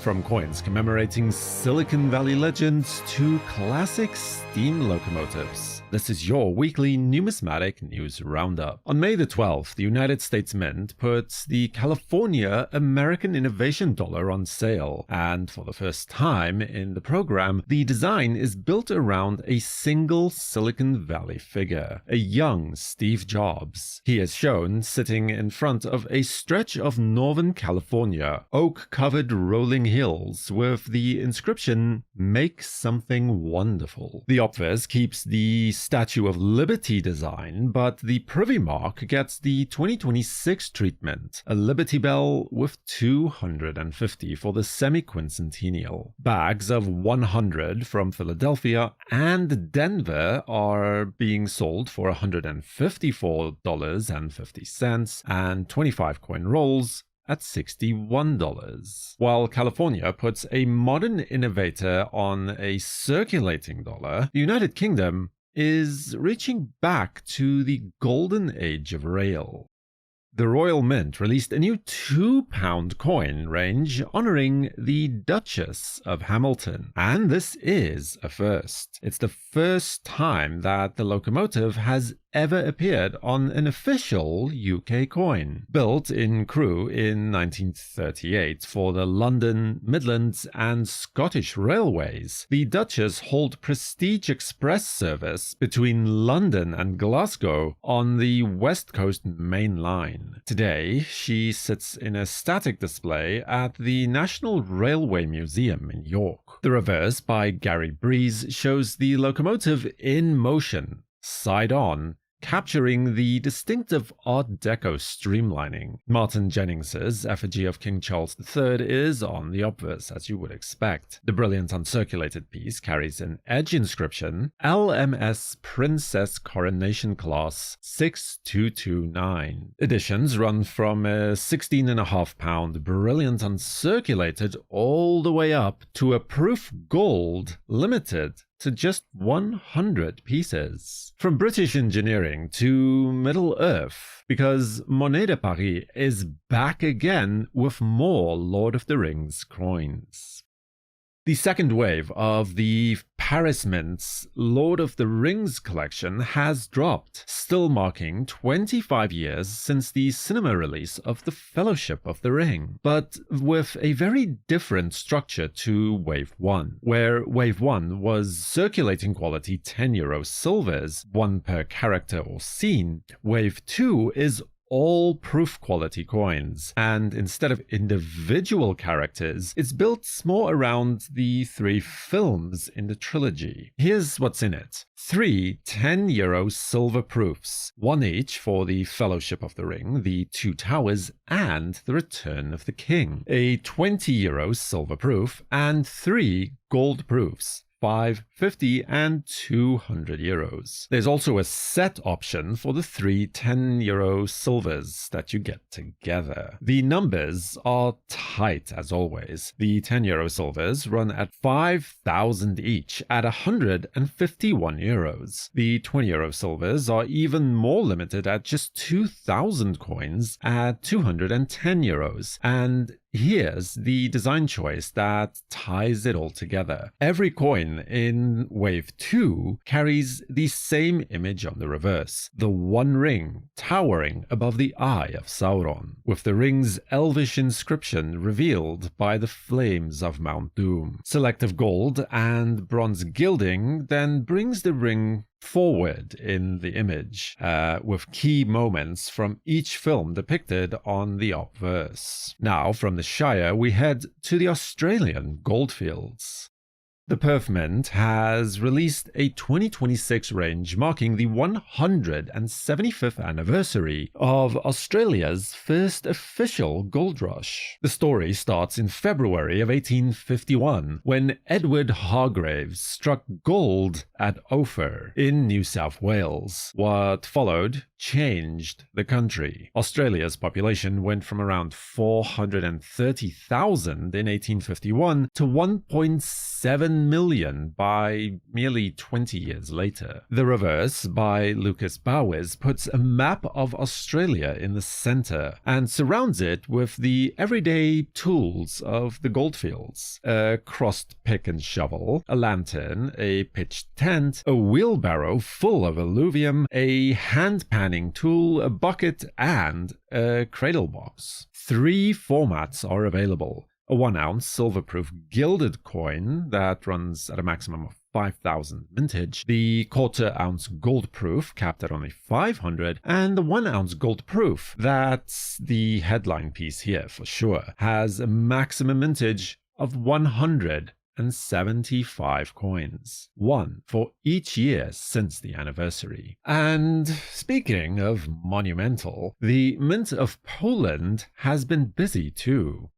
From coins commemorating Silicon Valley legends to classic steam locomotives. This is your weekly numismatic news roundup. On May the 12th, the United States Mint puts the California American Innovation Dollar on sale, and for the first time in the program, the design is built around a single Silicon Valley figure, a young Steve Jobs. He is shown sitting in front of a stretch of Northern California, oak-covered rolling hills with the inscription, "Make Something Wonderful." The obverse keeps the Statue of Liberty design, but the Privy Mark gets the 2026 treatment, a Liberty Bell with 250 for the semi-quincentennial. Bags of 100 from Philadelphia and Denver are being sold for $154.50 and 25 coin rolls at $61. While California puts a modern innovator on a circulating dollar, the United Kingdom is reaching back to the golden age of rail. The Royal Mint released a new £2 coin range honoring the Duchess of Hamilton, and this is a first. It's the first time that the locomotive has ever appeared on an official UK coin. Built in Crewe in 1938 for the London, Midlands and Scottish Railways, the Duchess hauled prestige express service between London and Glasgow on the West Coast Main Line. Today, she sits in a static display at the National Railway Museum in York. The reverse by Gary Breeze shows the locomotive in motion, side on, capturing the distinctive Art Deco streamlining. Martin Jennings's effigy of King Charles III is on the obverse, as you would expect. The brilliant uncirculated piece carries an edge inscription, LMS Princess Coronation Class 6229. Editions run from a 16.5-pound brilliant uncirculated all the way up to a proof gold limited to just 100 pieces. From British engineering to Middle Earth, because Monnaie de Paris is back again with more Lord of the Rings coins. The second wave of the Paris Mint's Lord of the Rings collection has dropped, still marking 25 years since the cinema release of The Fellowship of the Ring, but with a very different structure to Wave 1, where Wave 1 was circulating quality €10 silvers, one per character or scene. Wave 2 is all proof quality coins, and instead of individual characters, it's built more around the 3 films in the trilogy. Here's what's in it. 3 €10 silver proofs, one each for the Fellowship of the Ring, the Two Towers, and the Return of the King. A €20 silver proof, and 3 gold proofs. 5, 50 and €200. There's also a set option for the 3 €10 silvers that you get together. The numbers are tight as always. The €10 silvers run at 5,000 each at €151. The €20 silvers are even more limited at just 2,000 coins at €210. And here's the design choice that ties it all together. Every coin in Wave 2 carries the same image on the reverse, the one ring towering above the eye of Sauron, with the ring's elvish inscription revealed by the flames of Mount Doom. Selective gold and bronze gilding then brings the ring forward in the image, with key moments from each film depicted on the obverse. Now, from the Shire, we head to the Australian goldfields. The Perth Mint has released a 2026 range marking the 175th anniversary of Australia's first official gold rush. The story starts in February of 1851, when Edward Hargraves struck gold at Ophir in New South Wales. What followed changed the country. Australia's population went from around 430,000 in 1851 to 1.7 7 million by merely 20 years later. The reverse, by Lucas Bowes, puts a map of Australia in the center and surrounds it with the everyday tools of the goldfields: a crossed pick and shovel, a lantern, a pitched tent, a wheelbarrow full of alluvium, a hand panning tool, a bucket, and a cradle box. 3 formats are available: a 1-ounce silver-proof gilded coin that runs at a maximum of 5,000 mintage, the 1/4-ounce gold-proof capped at only 500, and the 1-ounce gold-proof, that's the headline piece here for sure, has a maximum mintage of 175 coins, 1 for each year since the anniversary. And speaking of monumental, the Mint of Poland has been busy too.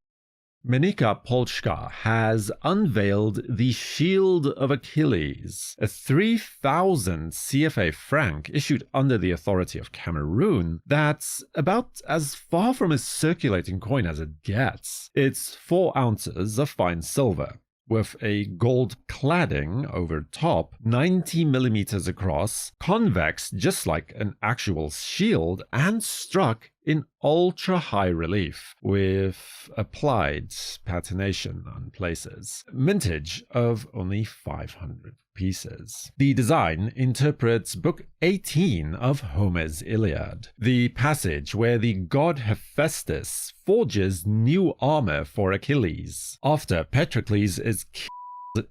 Mennica Polska has unveiled the Shield of Achilles, a 3,000 CFA franc issued under the authority of Cameroon that's about as far from a circulating coin as it gets. It's 4 ounces of fine silver, with a gold cladding over top, 90 millimeters across, convex just like an actual shield, and struck in ultra-high relief, with applied patination on places. Mintage of only 500 pieces. The design interprets Book 18 of Homer's Iliad, the passage where the god Hephaestus forges new armor for Achilles, after Patroclus is killed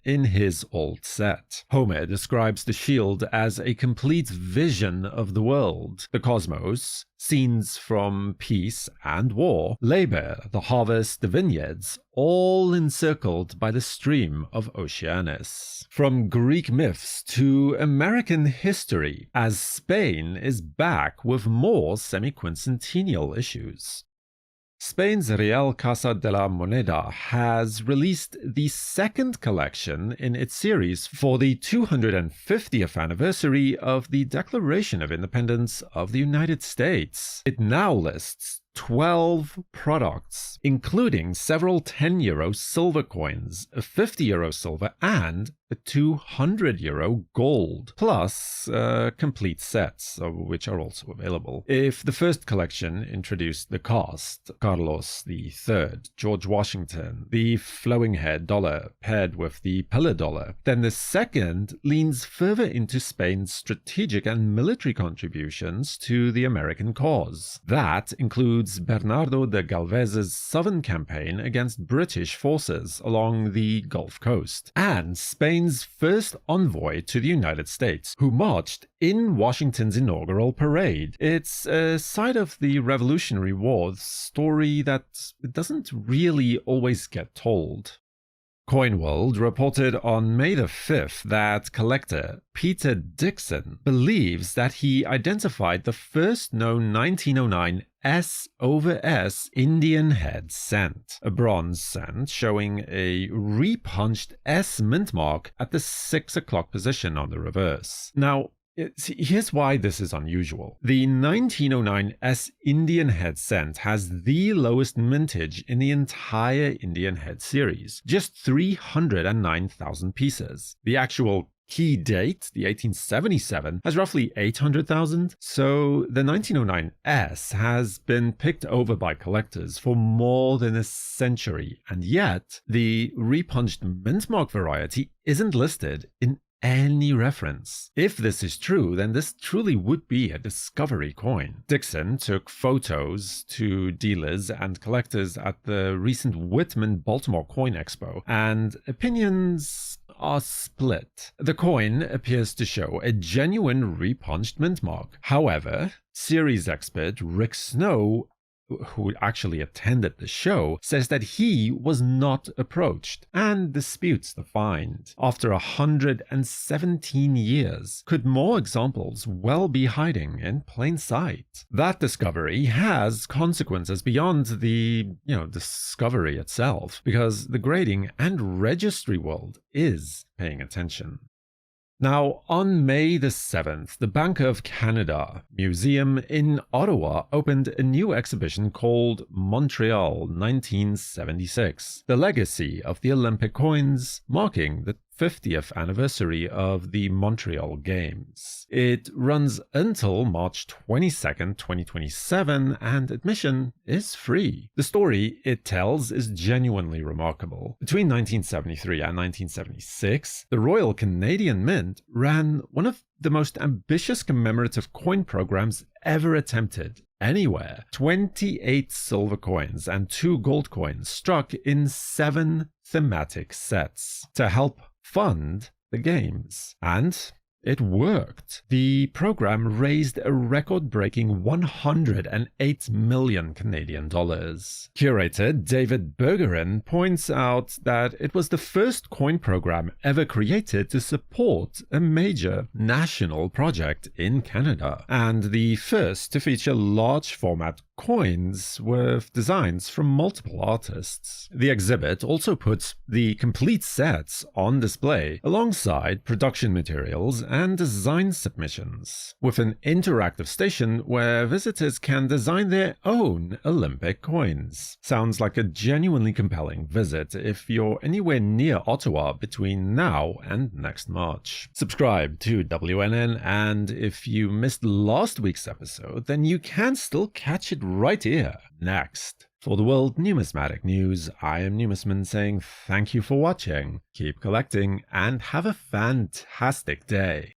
in his old set. Homer describes the shield as a complete vision of the world, the cosmos, scenes from peace and war, labor, the harvest, the vineyards, all encircled by the stream of Oceanus. From Greek myths to American history, as Spain is back with more semi-quincentennial issues. Spain's Real Casa de la Moneda has released the second collection in its series for the 250th anniversary of the Declaration of Independence of the United States. It now lists 12 products, including several €10 silver coins, a €50 silver, and a €200 gold, plus complete sets, which are also available. If the first collection introduced the cast, Carlos III, George Washington, the flowing head dollar paired with the pillar dollar, then the second leans further into Spain's strategic and military contributions to the American cause. That includes Bernardo de Galvez's southern campaign against British forces along the Gulf Coast, and Spain's first envoy to the United States, who marched in Washington's inaugural parade. It's a side of the Revolutionary War story that doesn't really always get told. Coinworld reported on May the 5th that collector Peter Dixon believes that he identified the first known 1909 S/S Indian head cent, a bronze cent showing a repunched S mint mark at the 6 o'clock position on the reverse. Now, here's why this is unusual. The 1909 S Indian head cent has the lowest mintage in the entire Indian head series, just 309,000 pieces. The actual key date, the 1877, has roughly 800,000, so the 1909 S has been picked over by collectors for more than a century, and yet the repunched mint mark variety isn't listed in any reference. If this is true, then this truly would be a discovery coin. Dixon took photos to dealers and collectors at the recent Whitman Baltimore Coin Expo, and opinions are split. The coin appears to show a genuine repunched mint mark. However, series expert Rick Snow, who actually attended the show, says that he was not approached and disputes the find. After 117 years, could more examples well be hiding in plain sight? That discovery has consequences beyond the, discovery itself, because the grading and registry world is paying attention. Now, on May the 7th, the Bank of Canada Museum in Ottawa opened a new exhibition called Montreal 1976, the legacy of the Olympic coins, marking the 50th anniversary of the Montreal Games. It runs until March 22nd, 2027, and admission is free. The story it tells is genuinely remarkable. Between 1973 and 1976, the Royal Canadian Mint ran one of the most ambitious commemorative coin programs ever attempted anywhere. 28 silver coins and 2 gold coins struck in 7 thematic sets to help fund the games. And it worked. The program raised a record-breaking 108 million Canadian dollars. Curator David Bergeron points out that it was the first coin program ever created to support a major national project in Canada, and the first to feature large-format coins with designs from multiple artists. The exhibit also puts the complete sets on display alongside production materials and design submissions, with an interactive station where visitors can design their own Olympic coins. Sounds like a genuinely compelling visit if you're anywhere near Ottawa between now and next March. Subscribe to WNN, and if you missed last week's episode, then you can still catch it right here next. For the World Numismatic News, I am Numisman saying thank you for watching, keep collecting, and have a fantastic day.